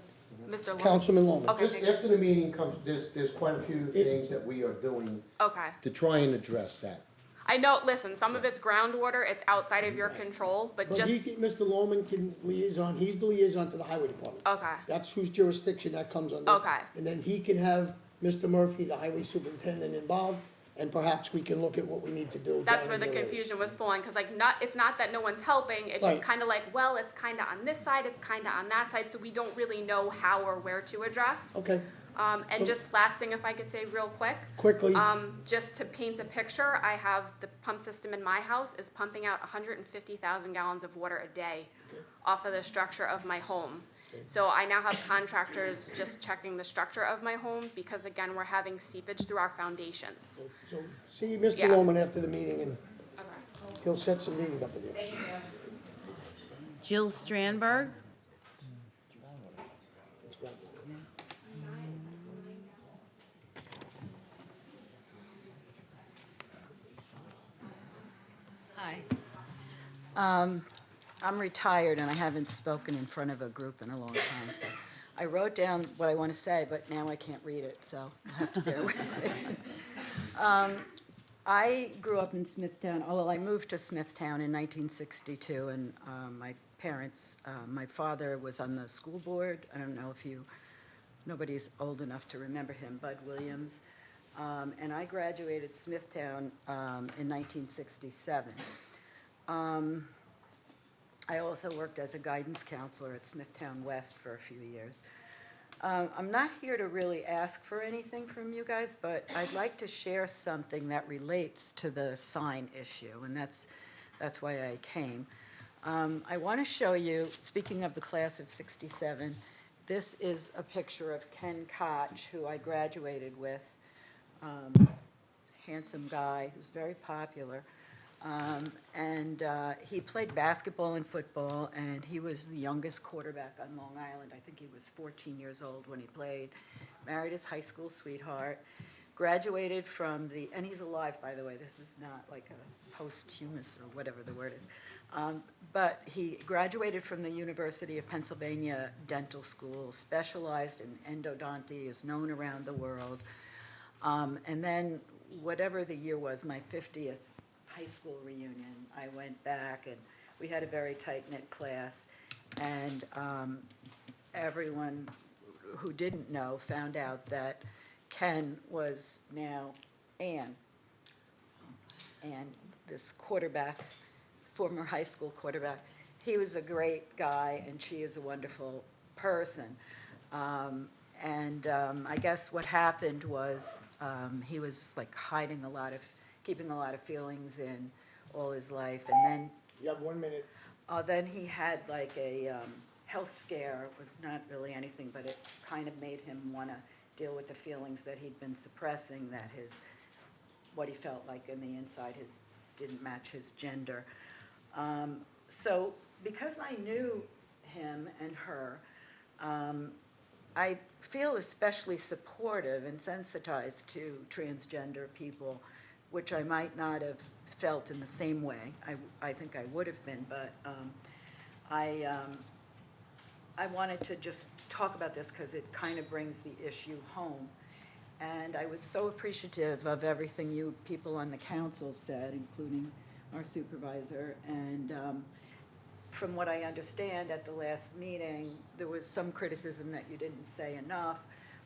Mr. Loman. Councilman Loman. Okay. Just after the meeting comes, there's quite a few things that we are doing Okay. to try and address that. I know, listen, some of it's groundwater, it's outside of your control, but But just, Mr. Loman can liaison, he's the liaison to the highway department. okay, That's whose jurisdiction that comes under. Okay. And then he can have Mr. Murphy, the highway superintendent, involved, and perhaps we can look at what we need to do. that's down where in the your area. confusion was falling, because it's not that no one's helping, it's just Right. kind of well, it's kind of on this side, it's kind of on that side, so we don't really know how or where to address. Okay, And just last thing, if I could say real quick. quickly, Just to paint a picture, I have the pump system in my house is pumping out 150,000 gallons of water a day off of the structure of my home. So I now have contractors just checking the structure of my home, because again, we're having seepage through our foundations. so see Mr. Yeah. Loman after the meeting, and he'll set some meetings up with you. Thank you. Jill Strandberg. Hi. I'm retired and I haven't spoken in front of a group in a long time, so I wrote down what I want to say, but now I can't read it, so you have to bear with me. I grew up in Smithtown, although I moved to Smithtown in 1962, and my parents, my father was on the school board. I don't know if nobody's old enough to remember him, Bud Williams. And I graduated Smithtown in 1967. I also worked as a guidance counselor at Smithtown West for a few years. I'm not here to really ask for anything from you guys, but I'd like to share something that relates to the sign issue, and that's why I came. I want to show you, speaking of the class of '67, this is a picture of Ken Koch, who I graduated with. Handsome guy, who's very popular. And he played basketball and football, and he was the youngest quarterback on Long Island. I think he was 14 years old when he played. Married his high school sweetheart. Graduated from and he's alive, by the way. This is not like a posthumous or whatever the word is. But he graduated from the University of Pennsylvania Dental School, specialized in endodonty, is known around the world. And then, whatever the year was, my 50th high school reunion, I went back and we had a very tight-knit class, and everyone who didn't know found out that Ken was now Ann. And this quarterback, former high school quarterback, he was a great guy and she is a wonderful person. And I guess what happened was he was like keeping a lot of feelings in all his life. And then You have 1 minute. then he had like a health scare. It was not really anything, but it kind of made him want to deal with the feelings that he'd been suppressing, that what he felt like in the inside didn't match his gender. So because I knew him and her, I feel especially supportive and sensitized to transgender people, which I might not have felt in the same way. I think I would have been, but I wanted to just talk about this because it kind of brings the issue home. And I was so appreciative of everything you people on the council said, including our supervisor. And from what I understand at the last meeting, there was some criticism that you didn't say enough.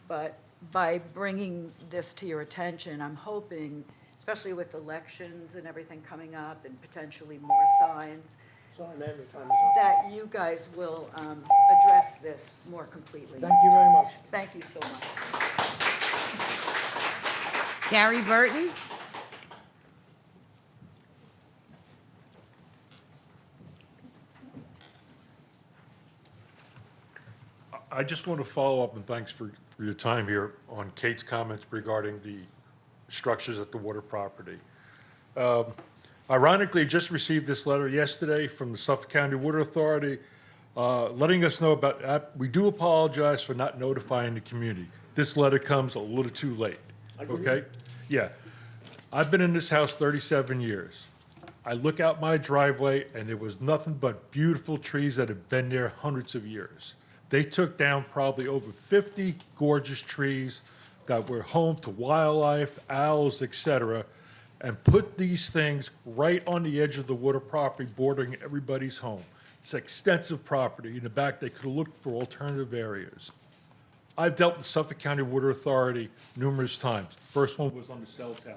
But by bringing this to your attention, I'm hoping, especially with elections and everything coming up and potentially more signs, Sorry, ma'am, your time is up. that you guys will address this more completely. Thank you very much. Thank you so much. Gary Burton? I just want to follow up, and thanks for your time here, on Kate's comments regarding the structures at the water property. Ironically, just received this letter yesterday from the Suffolk County Water Authority, letting us know about, we do apologize for not notifying the community. This letter comes a little too late, okay? Yeah. I've been in this house 37 years. I look out my driveway, and there was nothing but beautiful trees that have been there hundreds of years. They took down probably over 50 gorgeous trees that were home to wildlife, owls, etc., and put these things right on the edge of the water property bordering everybody's home. It's extensive property. In the back, they could have looked for alternative areas. I've dealt with Suffolk County Water Authority numerous times. The first one was on the cell towers.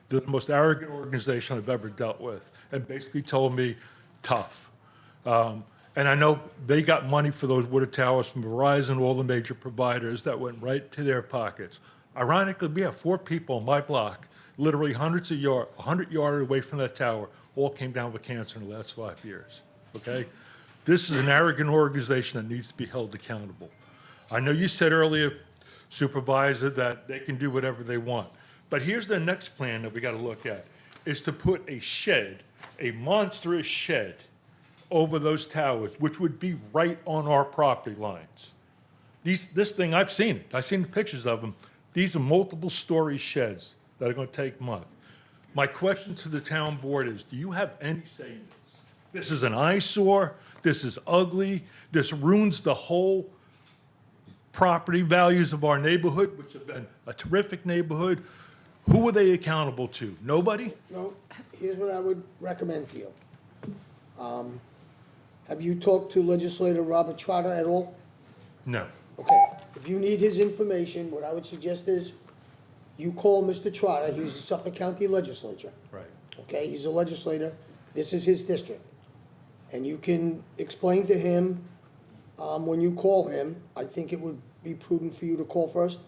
The most arrogant organization I've ever dealt with, and basically told me, tough. And I know they got money for those water towers from Verizon, all the major providers, that went right to their pockets. Ironically, we have 4 people on my block, literally 100 yards away from that tower, all came down with cancer in the last 5 years, okay? This is an arrogant organization that needs to be held accountable. I know you said earlier, Supervisor, that they can do whatever they want. But here's the next plan that we got to look at, is to put a shed, a monstrous shed, over those towers, which would be right on our property lines. This thing, I've seen it. I've seen the pictures of them. These are multiple-story sheds that are going to take months. My question to the town board is, do you have any say in this? This is an eyesore. This is ugly. This ruins the whole property values of our neighborhood, which have been a terrific neighborhood. Who are they accountable to? Nobody? No, here's what I would recommend to you. Have you talked to legislator Robert Trotter at all? No. Okay, if you need his information, what I would suggest is you call Mr. Trotter, he's the Suffolk County Legislature. Right. Okay, he's a legislator, this is his district. And you can explain to him, when you call him, I think it would be prudent for you to call first,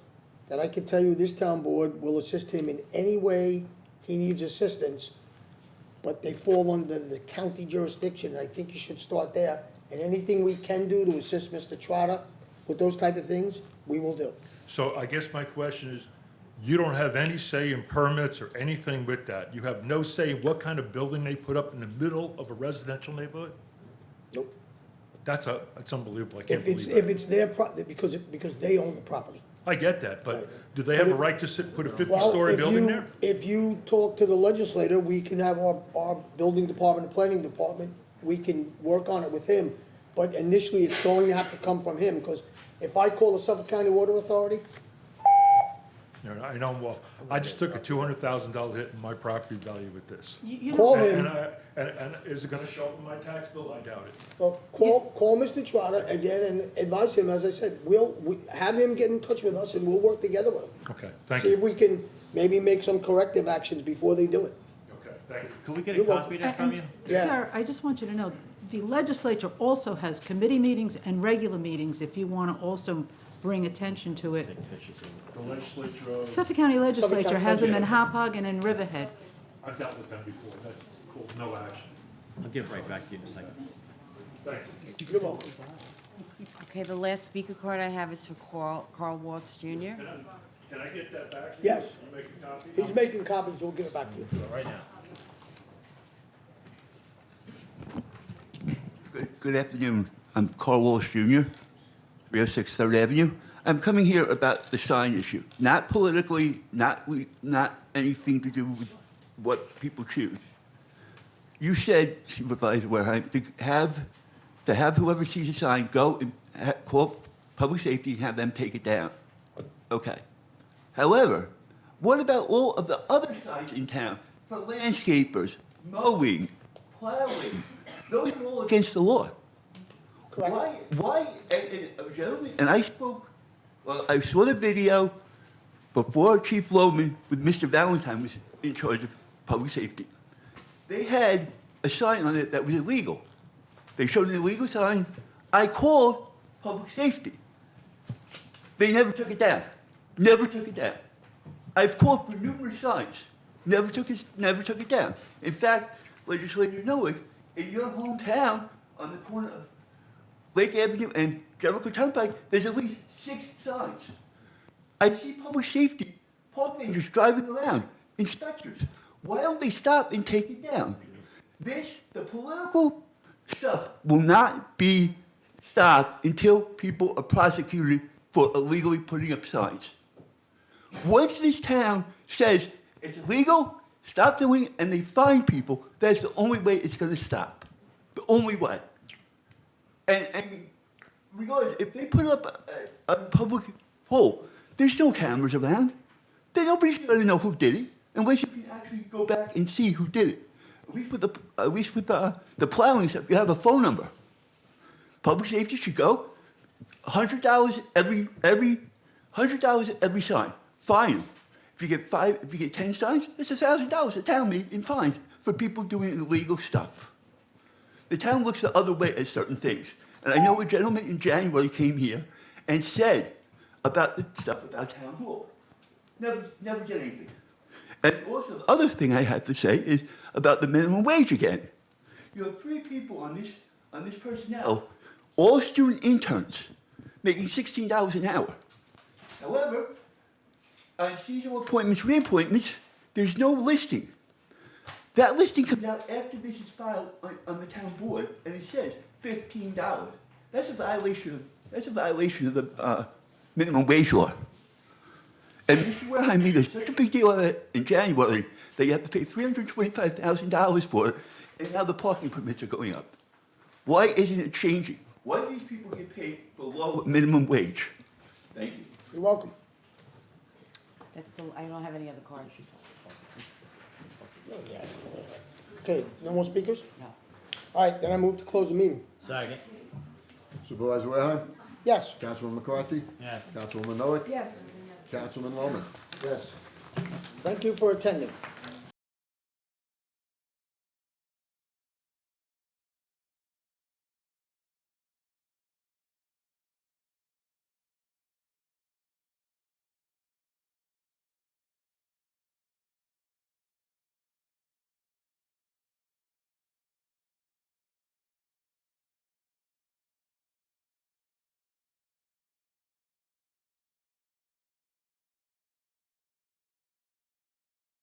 that I can tell you this town board will assist him in any way he needs assistance, but they fall under the county jurisdiction, and I think you should start there. And anything we can do to assist Mr. Trotter with those type of things, we will do. So I guess my question is, you don't have any say in permits or anything with that? You have no say in what kind of building they put up in the middle of a residential neighborhood? Nope. That's unbelievable. I can't If believe that. if it's their because they own the property. I get that, but do they have a right to put a Well, 50-story if building you- there? If you talk to the legislator, we can have our building department, and planning department, we can work on it with him. But initially, it's going to have to come from him, because if I call the Suffolk County Water Authority, You know, I know, well, I just took a $200,000 hit in my property value with this. Call And- him. And is it gonna show up in my tax bill? I doubt it. well, call Mr. Trotter again and advise him, as I said, we have him get in touch with us and we'll work together with him. Okay, thank See if you. we can maybe make some corrective actions before they do it. Okay, thank you. Can we get You're a copy of that from you? Yeah. Sir, I just want you to know, the legislature also has committee meetings and regular meetings if you want to also bring attention to it. The legislature, Suffolk County Legislature County has them in Legislature. Hopog and in Riverhead. I've dealt with them before, that's cool, no action. I'll give it right back to you in a second. Thanks. You're welcome. Okay, the last speaker card I have is for Carl Watts Jr. Can I get that back? Yes. You make a copy? He's making copies, we'll give it back to you. Right now. Good afternoon. I'm Carl Walsh Jr., 306 3rd Avenue. I'm coming here about the sign issue, not politically, not anything to do with what people choose. You said, Supervisor Wareheim, to have whoever sees a sign go and call public safety and have them take it down. Okay. However, what about all of the other signs in town for landscapers, mowing, plowing? Those are all against the law. Why, and I spoke, well, I saw the video before Chief Loman with Mr. Valentine was in charge of public safety. They had a sign on it that was illegal. They showed an illegal sign. I called public safety. They never took it down. Never took it down. I've called for numerous signs. Never took it down. In fact, Legislator Noack, in your hometown, on the corner of Lake Avenue and Jericho Turnpike, there's at least 6 signs. I see public safety, park rangers driving around, inspectors. Why don't they stop and take it down? The political stuff will not be stopped until people are prosecuted for illegally putting up signs. Once this town says it's illegal, stop doing it, and they fine people, that's the only way it's going to stop. The only way. And regardless, if they put up a public pole, there's no cameras around. Then nobody's going to know who did it, unless you can actually go back and see who did it. At least with the plowing stuff, you have a phone number. Public safety should go $100 every sign. Fine them. If you get 10 signs, that's $1,000 the town made in fines for people doing illegal stuff. The town looks the other way at certain things. And I know a gentleman in January came here and said about the stuff about town hall. Never did anything. And also, the other thing I have to say is about the minimum wage again. You have 3 people on this personnel, all student interns, making $16 an hour. However, on seasonal appointments, reappointments, there's no listing. That listing comes out after this is filed on the town board, and it says $15. That's a violation of the minimum wage law. And Mr. Wareheim made such a big deal of it in January that you have to pay $325,000 for it, and now the parking permits are going up. Why isn't it changing? Why do these people get paid below minimum wage? Thank you. You're welcome. I don't have any other cards. Okay, no more speakers? No. All right, then I move to close the meeting. Second. Supervisor Wareheim? Yes. Councilman McCarthy? Yes. Councilwoman Noack? Yes. Councilman Loman? Yes. Thank you for attending.